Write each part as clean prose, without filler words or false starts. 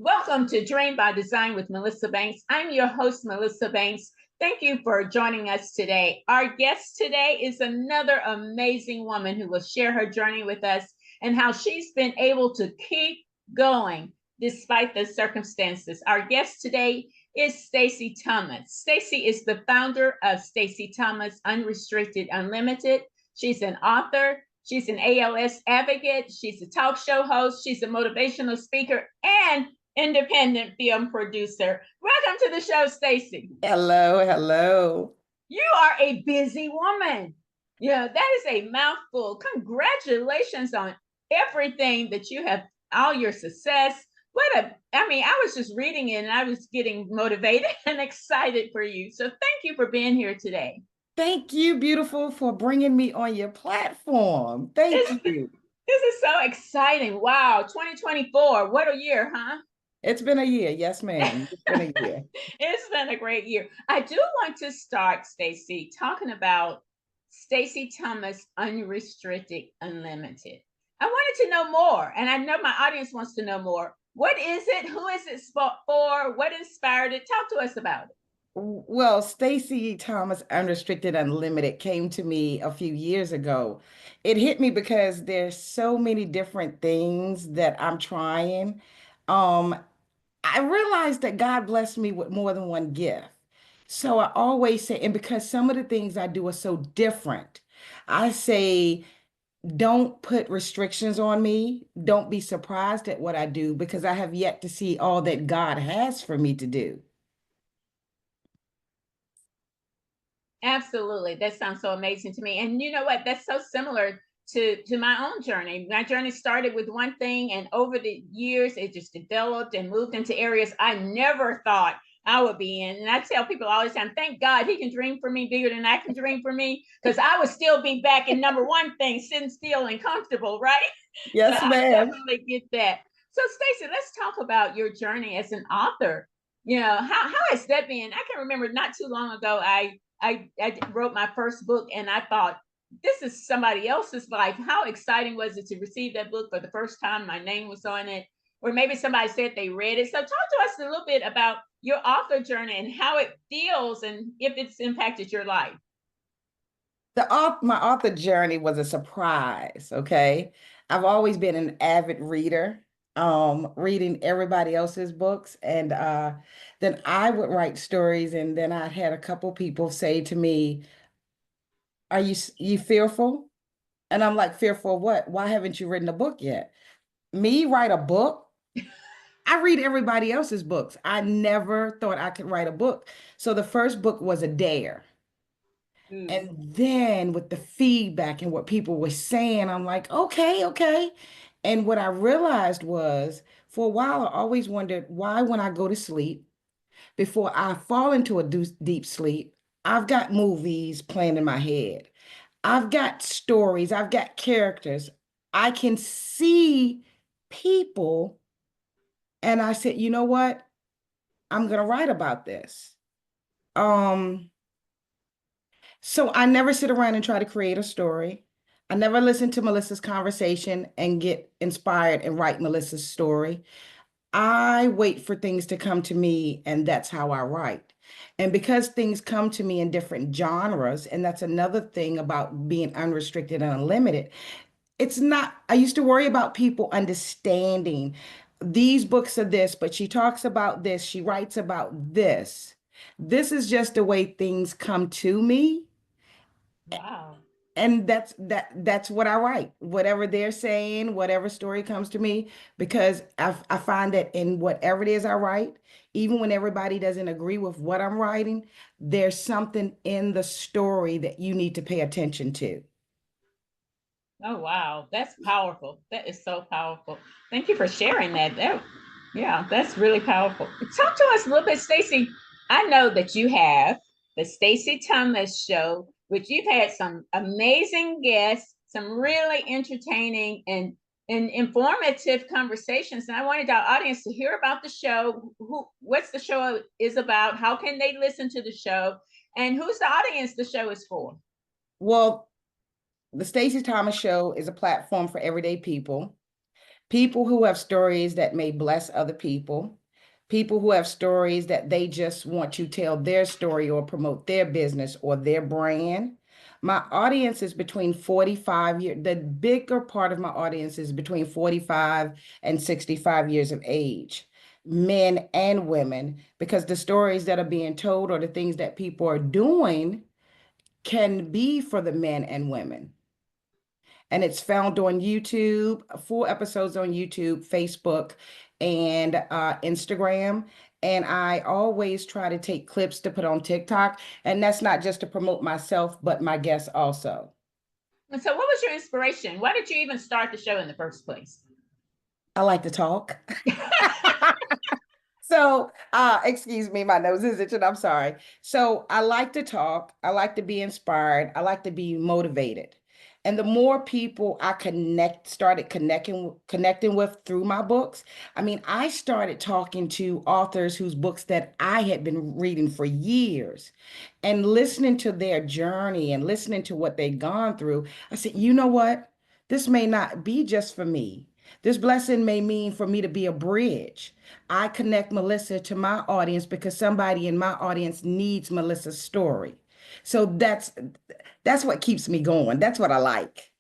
Welcome to Dream by Design with Melissa Banks. I'm your host, Melissa Banks. Thank you for joining us today. Our guest today is another amazing woman who will share her journey with us and how she's been able to keep going despite the circumstances. Our guest today is Stacey Thomas. Stacey is the founder of Stacey Thomas Unrestricted Unlimited. She's an author. She's an ALS advocate. She's a talk show host. She's a motivational speaker and independent film producer. Welcome to the show, Stacey. Hello, hello. You are a busy woman. Yeah, that is a mouthful. Congratulations on everything that you have, all your success. I was just reading it and I was getting motivated and excited for you. So thank you for being here today. Thank you, beautiful, for bringing me on your platform. Thank This, you. this is so exciting. Wow, 2024. What a year, huh? It's been a year. Yes, ma'am. It's been a year. It's been a great year. I do want to start, Stacey, talking about Stacey Thomas Unrestricted Unlimited. I wanted to know more, and I know my audience wants to know more. What is it? Who is it for? What inspired it? Talk to us about it. Well, Stacey Thomas Unrestricted Unlimited came to me a few years ago. It hit me because there's so many different things that I'm trying. Um, I realized that God blessed me with more than one gift. So I always say, and because some of the things I do are so different, I say, don't put restrictions on me. Don't be surprised at what I do because I have yet to see all that God has for me to do. Absolutely. That sounds so amazing to me. And you know what? That's so similar to my own journey. My journey started with one thing, and over the years, it just developed and moved into areas I never thought I would be in. And I tell people all the time, thank God he can dream for me bigger than I can dream for me, because I would still be back in number one thing, sitting still and comfortable, right? So Yes, I ma'am. definitely get that. So, Stacey, let's talk about your journey as an author. How has that been? I can remember not too long ago, I wrote my first book and I thought, this is somebody else's life. How exciting was it to receive that book for the first time? My name was on it, or maybe somebody said they read it. So talk to us a little bit about your author journey and how it feels and if it's impacted your life. My author journey was a surprise, okay? I've always been an avid reader, reading everybody else's books, and then I would write stories, and then I had a couple people say to me, "Are you fearful?" And I'm like, "Fearful of what? Why haven't you written a book yet?" Me write a book? I read everybody else's books. I never thought I could write a book. So the first book was a dare. Mm. And then with the feedback and what people were saying, I'm like, okay, okay. And what I realized was for a while, I always wondered why, when I go to sleep, before I fall into a deep sleep, I've got movies playing in my head. I've got stories, I've got characters. I can see people. And I said, you know what? I'm going to write about this. Um, So I never sit around and try to create a story. I never listen to Melissa's conversation and get inspired and write Melissa's story. I wait for things to come to me, and that's how I write. And because things come to me in different genres, and that's another thing about being unrestricted and unlimited, it's not, I used to worry about people understanding these books are this, but she talks about this, she writes about this. This is just the way things come to me, Wow. and that's what I write. Whatever they're saying, whatever story comes to me, because I find that in whatever it is I write, even when everybody doesn't agree with what I'm writing, there's something in the story that you need to pay attention to. Oh, wow. That's powerful. That is so powerful. Thank you for sharing that. Yeah, that's really powerful. Talk to us a little bit, Stacey. I know that you have the Stacey Thomas Show, which you've had some amazing guests, some really entertaining and informative conversations. And I wanted our audience to hear about the show. What's the show is about? How can they listen to the show? And who's the audience the show is for? Well, the Stacey Thomas Show is a platform for everyday people. People who have stories that may bless other people who have stories that they just want to tell their story or promote their business or their brand. My audience is between 45 years, the bigger part of my audience is between 45 and 65 years of age, men and women, because the stories that are being told or the things that people are doing can be for the men and women. And it's found on YouTube, full episodes on YouTube, Facebook, and Instagram. And I always try to take clips to put on TikTok. And that's not just to promote myself, but my guests also. And so, what was your inspiration? Why did you even start the show in the first place? I like to talk. So, excuse me, my nose is itching. I'm sorry. So, I like to talk. I like to be inspired. I like to be motivated. And the more people I started connecting with through my books. I mean, I started talking to authors whose books that I had been reading for years and listening to their journey and listening to what they'd gone through. I said, you know what? This may not be just for me. This blessing may mean for me to be a bridge. I connect Melissa to my audience because somebody in my audience needs Melissa's story. So that's what keeps me going. That's what I like.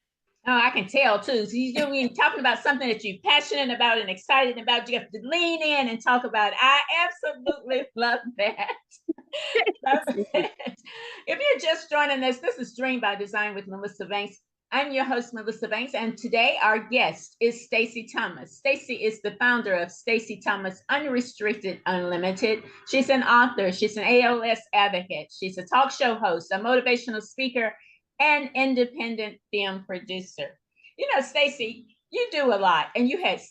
Oh, I can tell too. So you're doing talking about something that you're passionate about and excited about. You have to lean in and talk about it. I absolutely love that. Love it. If you're just joining us, this is Dream by Design with Melissa Banks. I'm your host, Melissa Banks, and today our guest is Stacey Thomas. Stacey is the founder of Stacey Thomas Unrestricted Unlimited. She's an author, she's an ALS advocate, she's a talk show host, a motivational speaker, and independent film producer. You know, Stacey, you do a lot, and you've had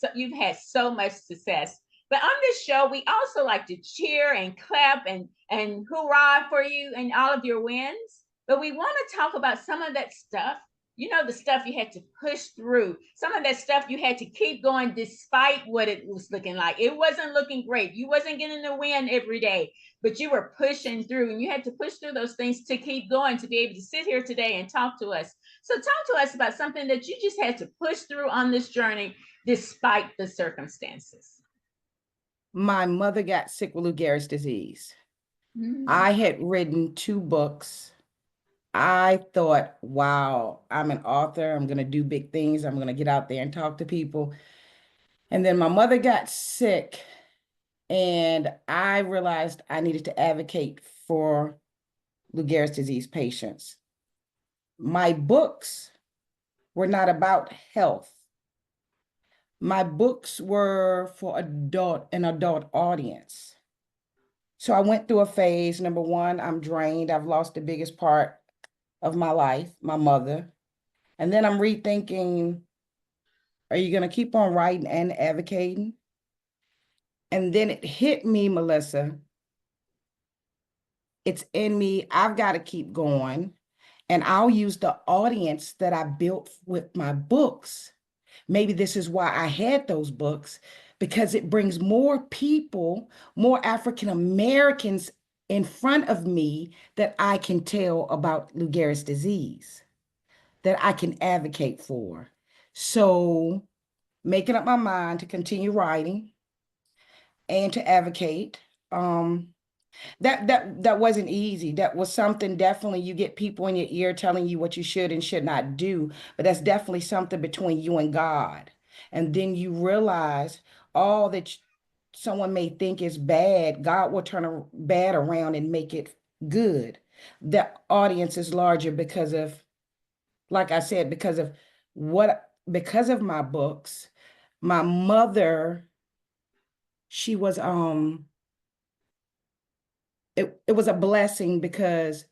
so much success. But on this show, we also like to cheer and clap and hoorah for you and all of your wins. But we want to talk about some of that stuff. You know, the stuff you had to push through, some of that stuff you had to keep going despite what it was looking like. It wasn't looking great. You wasn't getting the win every day, but you were pushing through and you had to push through those things to keep going, to be able to sit here today and talk to us. So talk to us about something that you just had to push through on this journey despite the circumstances. My mother got sick with Lou Gehrig's disease. Mm. I had written 2 books. I thought, wow, I'm an author. I'm going to do big things. I'm going to get out there and talk to people. And then my mother got sick, and I realized I needed to advocate for Lou Gehrig's disease patients. My books were not about health. My books were for an adult audience. So I went through a phase. Number one, I'm drained. I've lost the biggest part of my life, my mother. And then I'm rethinking, are you going to keep on writing and advocating? And then it hit me, Melissa. It's in me. I've got to keep going. And I'll use the audience that I built with my books. Maybe this is why I had those books, because it brings more people, more African Americans in front of me that I can tell about Lou Gehrig's disease, that I can advocate for. So making up my mind to continue writing and to advocate. That wasn't easy. That was something definitely you get people in your ear telling you what you should and should not do, but that's definitely something between you and God. And then you realize all that someone may think is bad, God will turn a bad around and make it good. The audience is larger because of, like I said, because of my books. My mother, she was it was a blessing because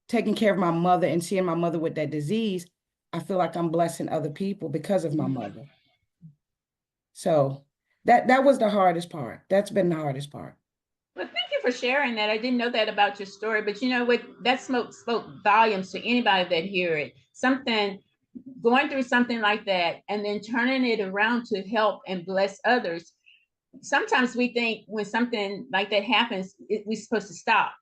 taking care of my mother and seeing my mother with that disease, I feel like I'm blessing other people because of my mother. So that was the hardest part. That's been the hardest part. Well, thank you for sharing that. I didn't know that about your story, but you know what? That spoke volumes to anybody that hear it. Something going through something like that and then turning it around to help and bless others. Sometimes we think when something like that happens, we're supposed to stop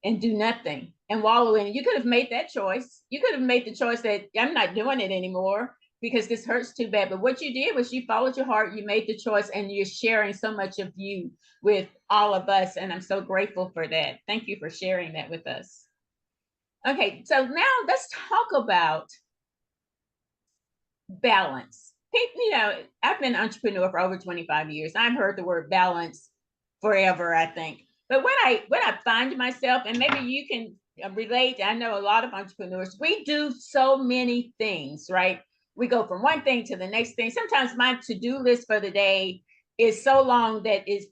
and do nothing and wallow in it. You could have made that choice. You could have made the choice that I'm not doing it anymore because this hurts too bad. But what you did was you followed your heart, you made the choice, and you're sharing so much of you with all of us. And I'm so grateful for that. Thank you for sharing that with us. Okay, so now let's talk about balance. You know, I've been an entrepreneur for over 25 years. I've heard the word balance forever, I think. But when I find myself, and maybe you can relate, I know a lot of entrepreneurs, we do so many things, right? We go from one thing to the next thing. Sometimes my to-do list for the day is so long that is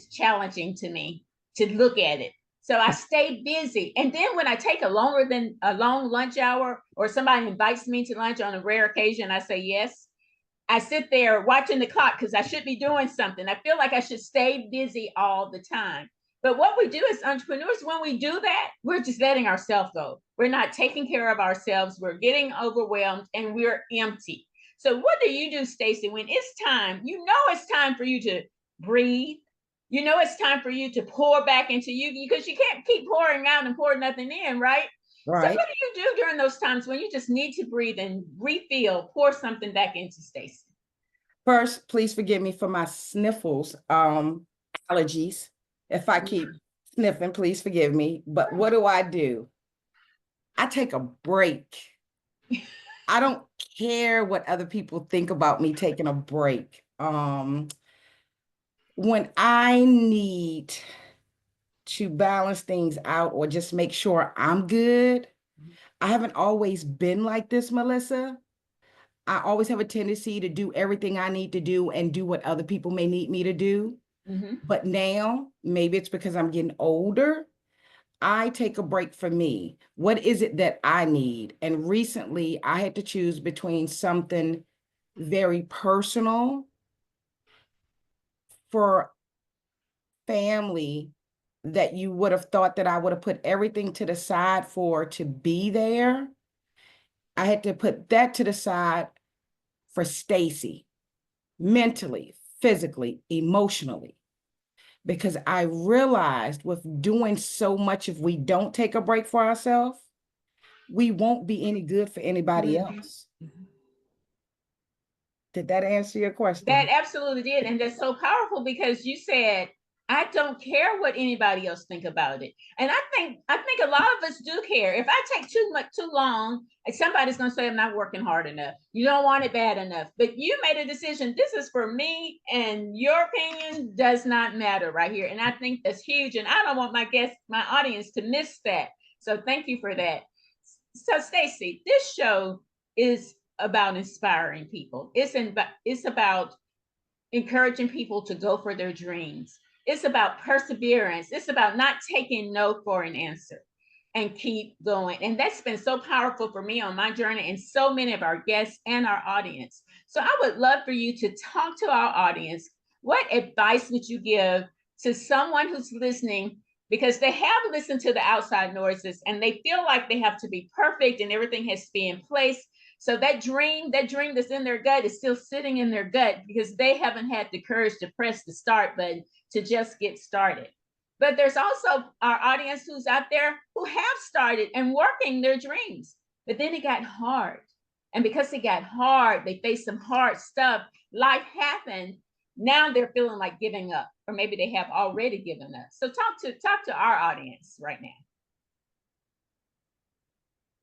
challenging to me to look at it. So I stay busy. And then when I take a long lunch hour, or somebody invites me to lunch on a rare occasion, I say yes. I sit there watching the clock because I should be doing something. I feel like I should stay busy all the time. But what we do as entrepreneurs, when we do that, we're just letting ourselves go. We're not taking care of ourselves. We're getting overwhelmed and we're empty. So what do you do, Stacey, when it's time? You know it's time for you to breathe. You know it's time for you to pour back into you, because you can't keep pouring out and pour nothing in, right? So Right. what do you do during those times when you just need to breathe and refill, pour something back into Stacey? First, please forgive me for my sniffles, allergies. If I keep sniffing, please forgive me. But what do? I take a break. I don't care what other people think about me taking a break. When I need to balance things out or just make sure I'm good, I haven't always been like this, Melissa. I always have a tendency to do everything I need to do and do what other people may need me to do. Mm-hmm. But now, maybe it's because I'm getting older, I take a break for me. What is it that I need? And recently, I had to choose between something very personal for family that you would have thought that I would have put everything to the side for to be there. I had to put that to the side for Stacey, mentally, physically, emotionally, because I realized with doing so much, if we don't take a break for ourselves, we won't be any good for anybody Mm-hmm. else. Did that answer your That question? absolutely did. And that's so powerful because you said, I don't care what anybody else think about it. And I think a lot of us do care. If I take too long, somebody's gonna say I'm not working hard enough. You don't want it bad enough. But you made a decision. This is for me, and your opinion does not matter right here. And I think that's huge. And I don't want my audience to miss that. So thank you for that. So Stacey, this show is about inspiring people. It's about encouraging people to go for their dreams. It's about perseverance. It's about not taking no for an answer and keep going. And that's been so powerful for me on my journey and so many of our guests and our audience. So I would love for you to talk to our audience. What advice would you give to someone who's listening, because they have listened to the outside noises and they feel like they have to be perfect and everything has to be in place? So that dream that's in their gut is still sitting in their gut because they haven't had the courage to press the start button to just get started. But there's also our audience who's out there who have started and working their dreams, but then it got hard. And because it got hard, they faced some hard stuff. Life happened. Now they're feeling like giving up, or maybe they have already given up. So talk to our audience right now.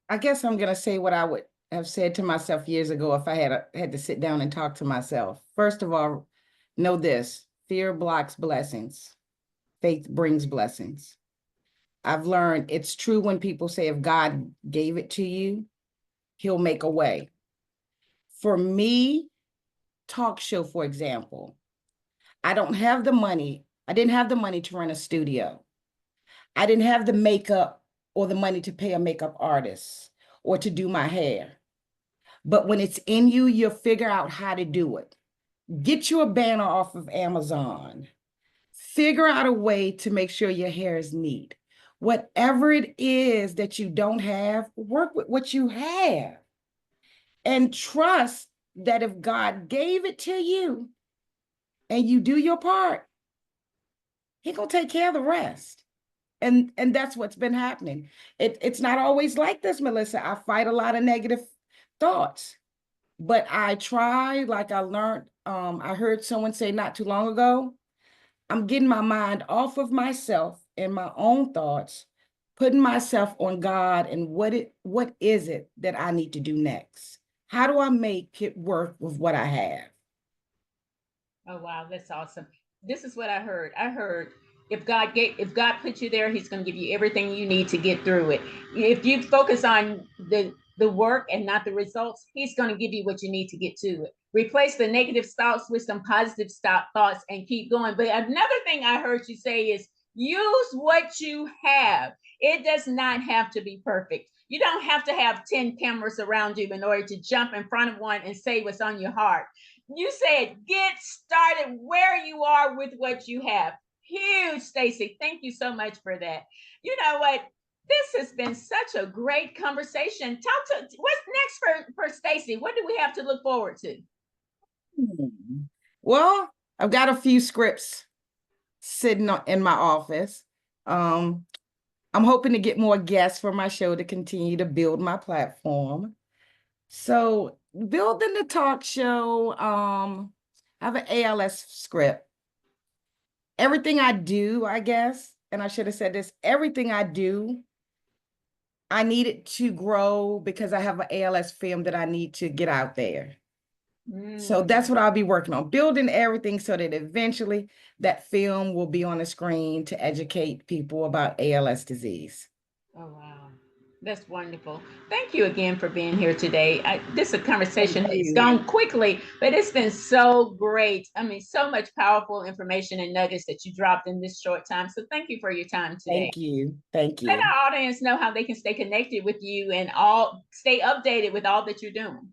I guess I'm gonna say what I would have said to myself years ago if I had to sit down and talk to myself. First of all, know this: fear blocks blessings. Faith brings blessings. I've learned it's true when people say if God gave it to you, he'll make a way. For me, talk show, for example, I don't have the money. I didn't have the money to rent a studio. I didn't have the makeup or the money to pay a makeup artist or to do my hair. But when it's in you, you'll figure out how to do it. Get you a banner off of Amazon. Figure out a way to make sure your hair is neat. Whatever it is that you don't have, work with what you have and trust that if God gave it to you and you do your part, he gonna take care of the rest. And that's what's been happening. It's not always like this, Melissa. I fight a lot of negative thoughts. But I try, like I learned, I heard someone say not too long ago, I'm getting my mind off of myself and my own thoughts, putting myself on God and what is it that I need to do next? How do I make it work with what I have? Oh wow, that's awesome. This is what I heard. I heard if God put you there, he's going to give you everything you need to get through it. If you focus on the work and not the results, he's going to give you what you need to get to it. Replace the negative thoughts with some positive thoughts and keep going. But another thing I heard you say is use what you have. It does not have to be perfect. You don't have to have 10 cameras around you in order to jump in front of one and say what's on your heart. You said get started where you are with what you have. Huge, Stacey. Thank you so much for that. You know what? This has been such a great conversation. Talk to what's next for Stacey. What do we have to look forward to? Well, I've got a few scripts sitting in my office. Um, I'm hoping to get more guests for my show to continue to build my platform. So building the talk show, I have an ALS script. Everything I do, I guess, and I should have said this, everything I do, I need it to grow because I have an ALS film that I need to get out there. So that's Mm. what I'll be working on, building everything so that eventually that film will be on the screen to educate people about ALS disease. Oh, wow. That's wonderful. Thank you again for being here today. This Thank conversation has you. gone quickly, but it's been so great. I mean, so much powerful information and nuggets that you dropped in this short time. So thank you for your time today. Thank you. Thank Let you. our audience know how they can stay connected with you and all stay updated with all that you're doing.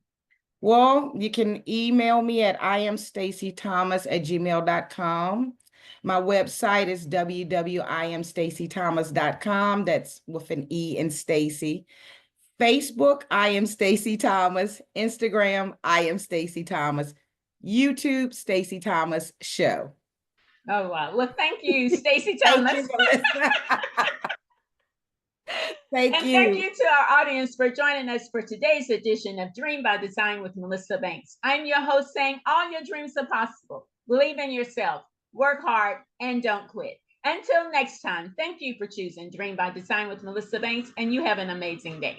Well, you can email me at imstaceythomas@gmail.com. My website is www.imstaceythomas.com. That's with an E in Stacey. Facebook, I am Stacey Thomas. Instagram, I am Stacey Thomas. YouTube, Stacey Thomas Show. Oh wow. Well, thank you, Stacey Thank Thomas. you, Melissa. Thank And thank you. you to our audience for joining us for today's edition of Dream by Design with Melissa Banks. I'm your host saying all your dreams are possible. Believe in yourself, work hard, and don't quit. Until next time, thank you for choosing Dream by Design with Melissa Banks, and you have an amazing day.